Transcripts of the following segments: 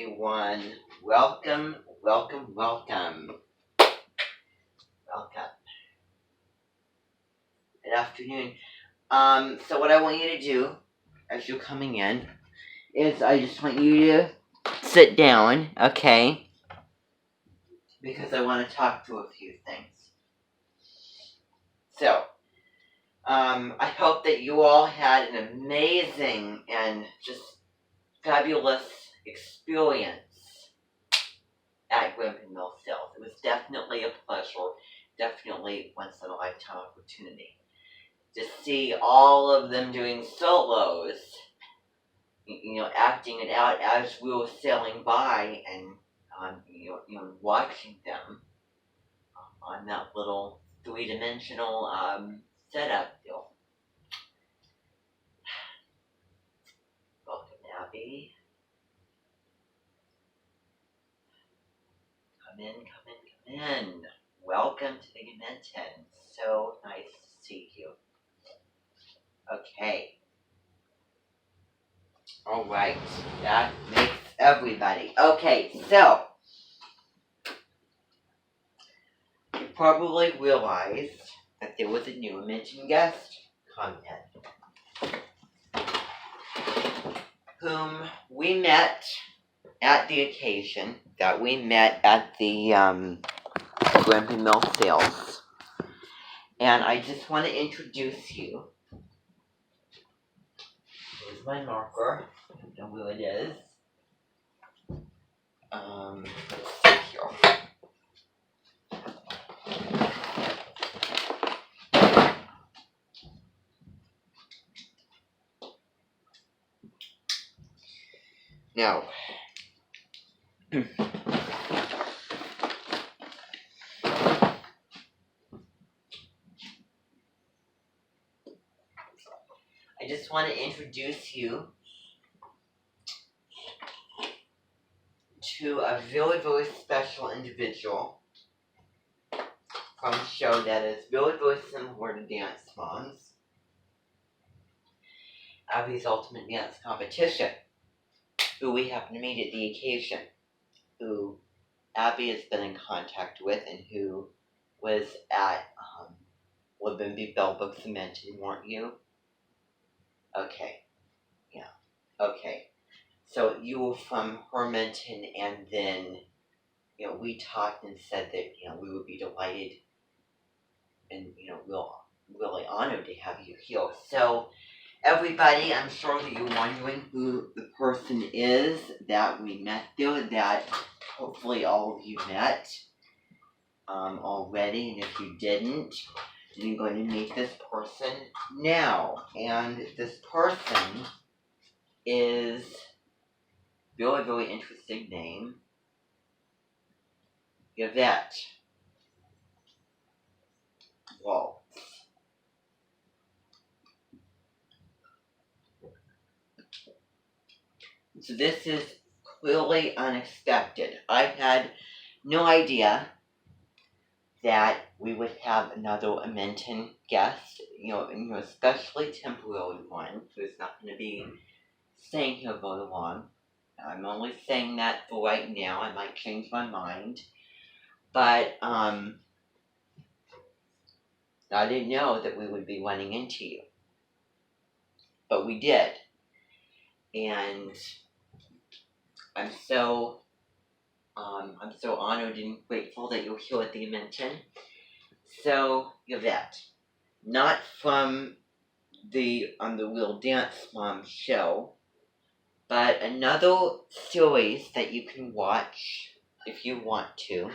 everyone. Welcome, welcome, welcome. Welcome. Good afternoon. So what I want you to do as you're coming in is I just want you to sit down, okay? Because I want to talk to a few things. So, I hope that you all had an amazing and just fabulous experience at Grimpen Mill Sales. It was definitely a pleasure, definitely once in a lifetime opportunity. To see all of them doing solos, acting it out as we were sailing by and, watching them on that little three-dimensional setup deal. Welcome, Abby. Come in. Welcome to the convention. So nice to see you. Okay. Alright. That makes everybody. Okay, so you probably realized that there was a new mentioned guest comment whom we met at the occasion that we met at the Grimpen Mill Sales. And I just want to introduce you. Here's my marker. I don't know who it is. Let's see here. Now, I just want to introduce you to a very, very special individual from a show that is very, very similar to Dance Moms, Abby's Ultimate Dance Competition, who we happen to meet at the occasion, who Abby has been in contact with, and who was at Libby Bellbook Cemented, weren't you? Okay. Yeah. Okay. So you were from Hermanton, and then, we talked and said that, we would be delighted and, really honored to have you here. So, everybody, I'm sure that you're wondering who the person is that we met there, that hopefully all of you met already, and if you didn't, then you're going to meet this person now. And this person is very, very interesting name, Yvette Waltz. So this is clearly unexpected. I had no idea that we would have another Amenton guest, especially temporary one, who's not going to be staying here very long. I'm only saying that for right now. I might change my mind. But, I didn't know that we would be running into you. But we did. And I'm so honored and grateful that you're here at the Amenton. So, Yvette, not from the Real Dance Mom show, but another series that you can watch if you want to,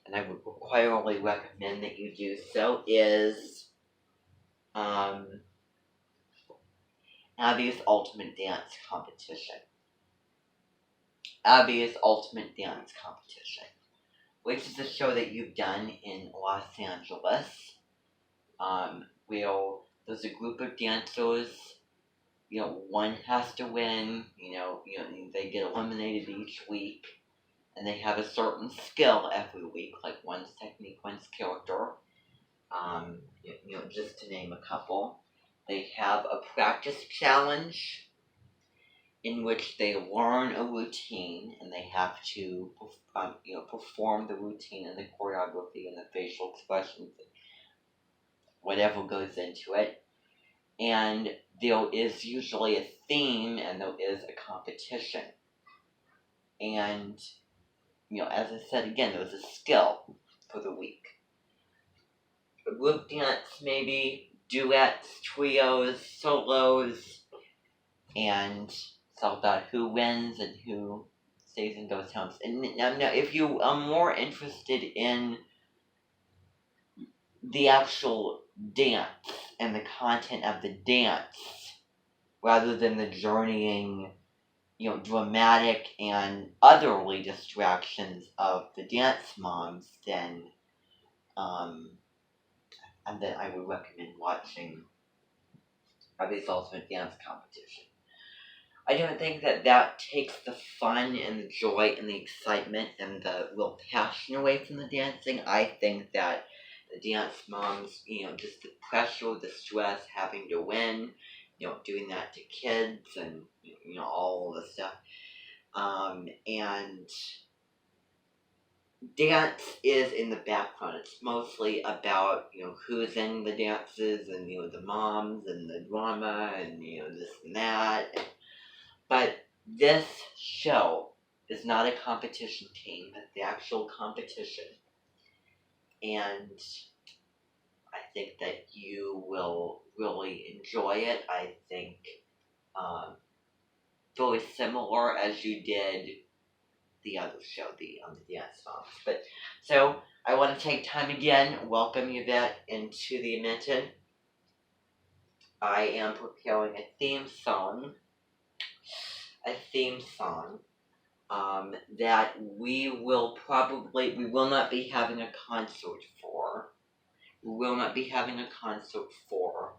and I would quietly recommend that you do so, is Abby's Ultimate Dance Competition. Abby's Ultimate Dance Competition, which is a show that you've done in Los Angeles, where there's a group of dancers, one has to win, they get eliminated each week, and they have a certain skill every week, like one's technique, one's character, just to name a couple. They have a practice challenge, in which they learn a routine and they have to perform the routine and the choreography and the facial expressions, whatever goes into it. And there is usually a theme and there is a competition. And, as I said again, there's a skill for the week. A group dance, maybe duets, trios, solos, and it's all about who wins and who stays in ghost homes. And now, if you are more interested in the actual dance and the content of the dance, rather than the journeying, dramatic and otherly distractions of the dance moms, then and then I would recommend watching Abby's Ultimate Dance Competition. I don't think that takes the fun and the joy and the excitement and the real passion away from the dancing. I think that the dance moms, just the pressure, the stress, having to win, doing that to kids and, all of the stuff. And dance is in the background. It's mostly about, who's in the dances and, the moms and the drama and, this and that. But this show is not a competition team, but the actual competition. And I think that you will really enjoy it. I think very similar as you did the other show, the dance moms. But so I want to take time again, welcome Yvette into the Minton. I am preparing a theme song that we will not be having a concert for. We will not be having a concert for,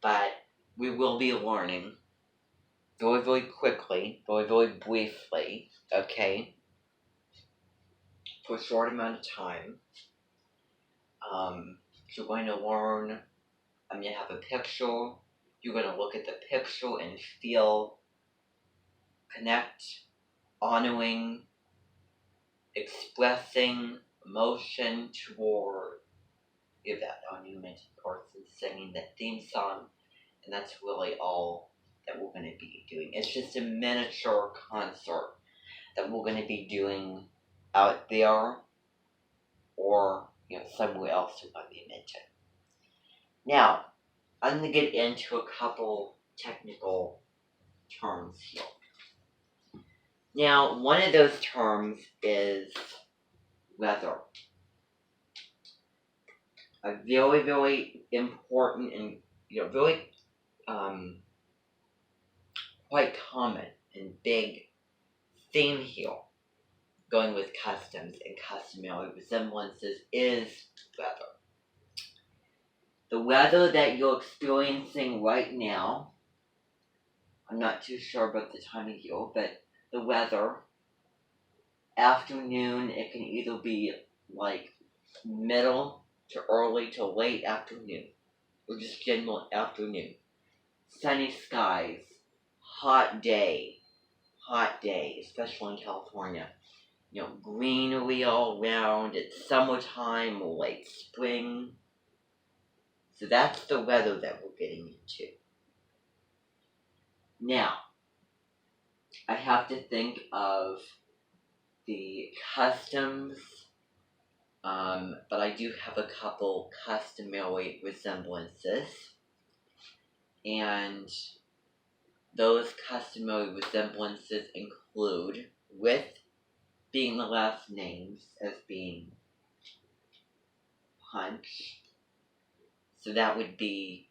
but we will be learning very, very quickly, very, very briefly, okay, for a short amount of time. You're going to learn, I'm going to have a picture. You're going to look at the picture and feel, connect, honoring, expressing emotion toward Yvette, our new mentor person, singing that theme song, and that's really all that we're going to be doing. It's just a miniature concert that we're going to be doing out there or somewhere else around the Minton. Now, I'm going to get into a couple technical terms here. Now, one of those terms is weather. A very, very important and very quite common and big theme here, going with customs and customary resemblances, is weather. The weather that you're experiencing right now, I'm not too sure about the time of year, but the weather, afternoon, it can either be like middle to early to late afternoon, or just general afternoon. Sunny skies, hot day, especially in California. Greenery all around, it's summertime or late spring. So that's the weather that we're getting into. Now, I have to think of the customs, but I do have a couple customary resemblances. And those customary resemblances include, with being the last names as being Punch. So that would be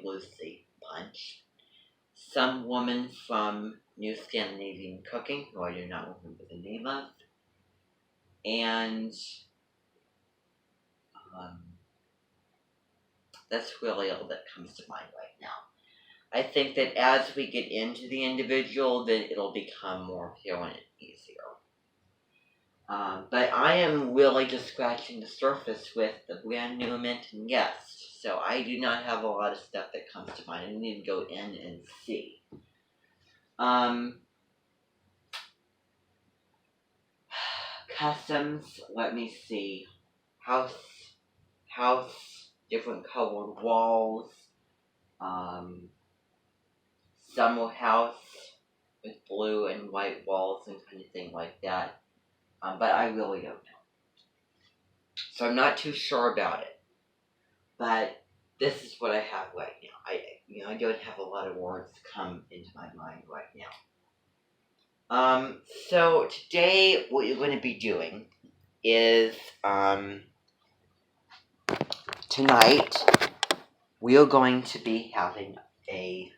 Lucy Punch. Some woman from New Scandinavian Cooking, who I do not remember the name of. And that's really all that comes to mind right now. I think that as we get into the individual, then it'll become more apparent and easier. But I am really just scratching the surface with the brand new mint and guest. So I do not have a lot of stuff that comes to mind. I need to go in and see. Customs, let me see. House, different colored walls. Summer house with blue and white walls and kind of thing like that. But I really don't know. So I'm not too sure about it. But this is what I have right now. I don't have a lot of words come into my mind right now. So today what you're going to be doing is, tonight we are going to be having a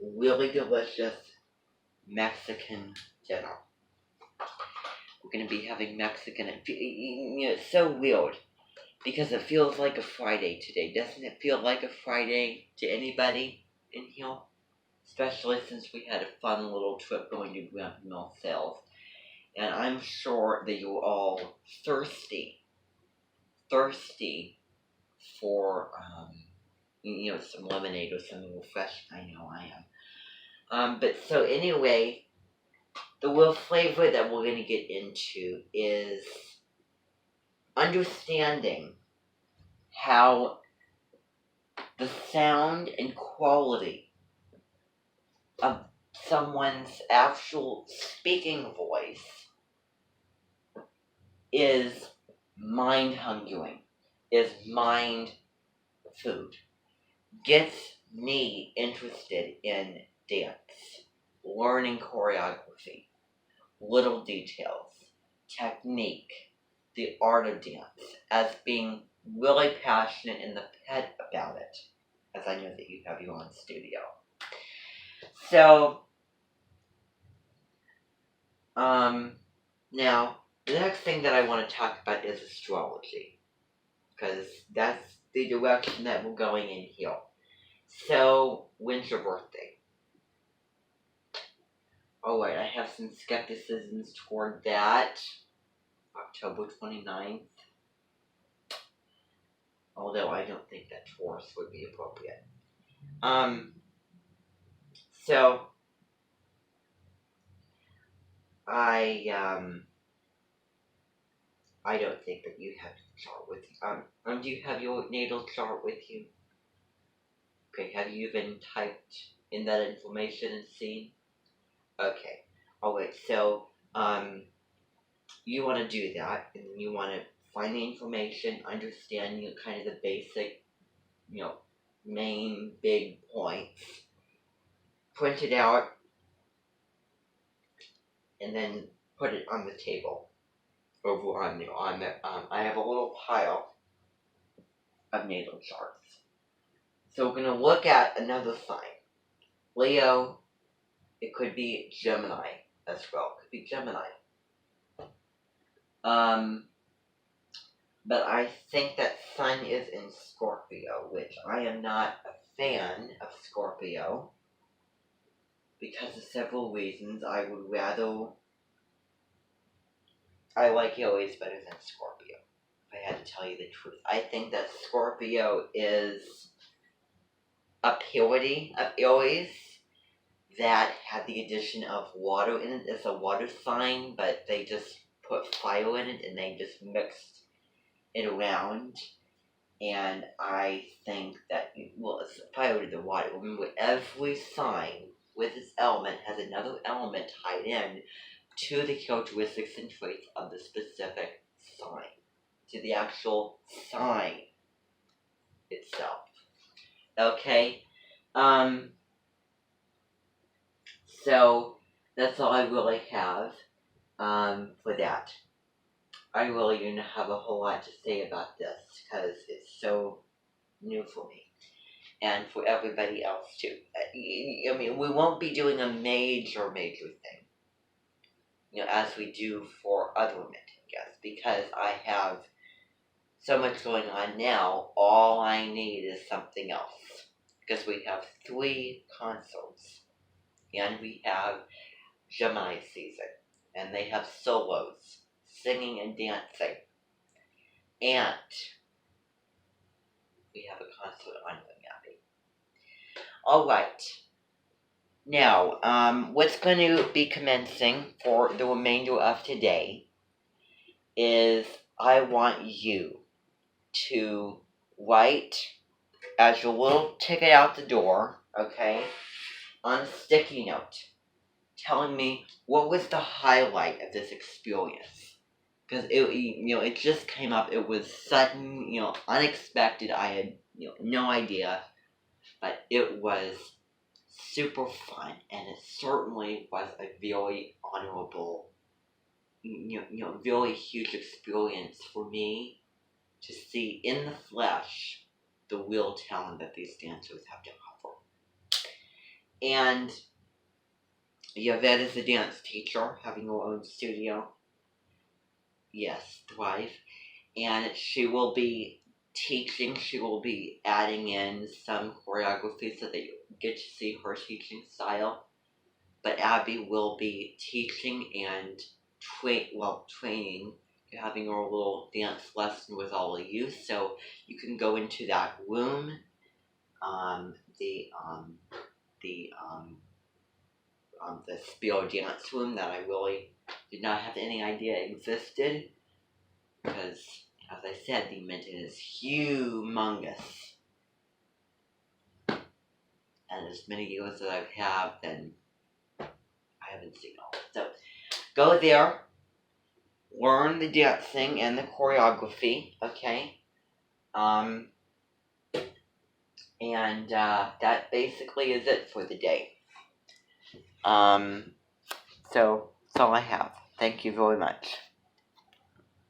really delicious Mexican dinner. We're going to be having Mexican. It's so weird because it feels like a Friday today. Doesn't it feel like a Friday to anybody in here? Especially since we had a fun little trip going to Grand Mill Sales. And I'm sure that you're all thirsty for, some lemonade or something refreshing. I know I am. But so anyway, the real flavor that we're going to get into is understanding how the sound and quality of someone's actual speaking voice is mind-hungering, is mind food. Gets me interested in dance, learning choreography, little details, technique, the art of dance, as being really passionate in the pet about it, as I know that you have your own studio. So, now, the next thing that I want to talk about is astrology, because that's the direction that we're going in here. So, when's your birthday? Alright, I have some skepticisms toward that. October 29th. Although I don't think that Taurus would be appropriate. So, I don't think that you have your chart with you. Do you have your natal chart with you? Okay, have you even typed in that information and seen? Okay. Alright, so, you want to do that, and then you want to find the information, understand, kind of the basic, main big points, print it out, and then put it on the table over on the, I have a little pile of natal charts. So we're going to look at another sign. Leo, it could be Gemini as well. It could be Gemini. But I think that Sun is in Scorpio, which I am not a fan of Scorpio. Because of several reasons. I like Aries better than Scorpio, if I had to tell you the truth. I think that Scorpio is a parody of Aries that had the addition of water in it. It's a water sign, but they just put fire in it and they just mixed it around. And I think that, it's fire to the water. Remember, every sign with its element has another element tied in to the characteristics and traits of the specific sign, to the actual sign itself. Okay? So, that's all I really have, for that. I really don't have a whole lot to say about this, because it's so new for me. And for everybody else, too. I mean, we won't be doing a major thing, as we do for other minting guests, because I have so much going on now. All I need is something else, because we have 3 concerts, and we have Gemini season, and they have solos. singing and dancing. And we have a concert ongoing, Abby. Alright. Now, what's going to be commencing for the remainder of today is I want you to write as your little ticket out the door, okay, on a sticky note, telling me what was the highlight of this experience. Because it just came up. It was sudden, unexpected. I had, no idea, but it was super fun, and it certainly was a very honorable, very huge experience for me to see in the flesh the real talent that these dancers have to offer. And Yvette is a dance teacher, having her own studio. Yes, Thrive. And she will be teaching, she will be adding in some choreography so that you get to see her teaching style. But Abby will be teaching and training. You're having a little dance lesson with all of you, so you can go into that room, the Spiro dance room that I really did not have any idea existed, because, as I said, the Minton is humongous. And as many years that I've had, then I haven't seen all. So, go there, learn the dancing and the choreography, okay? And that basically is it for the day. So that's all I have. Thank you very much.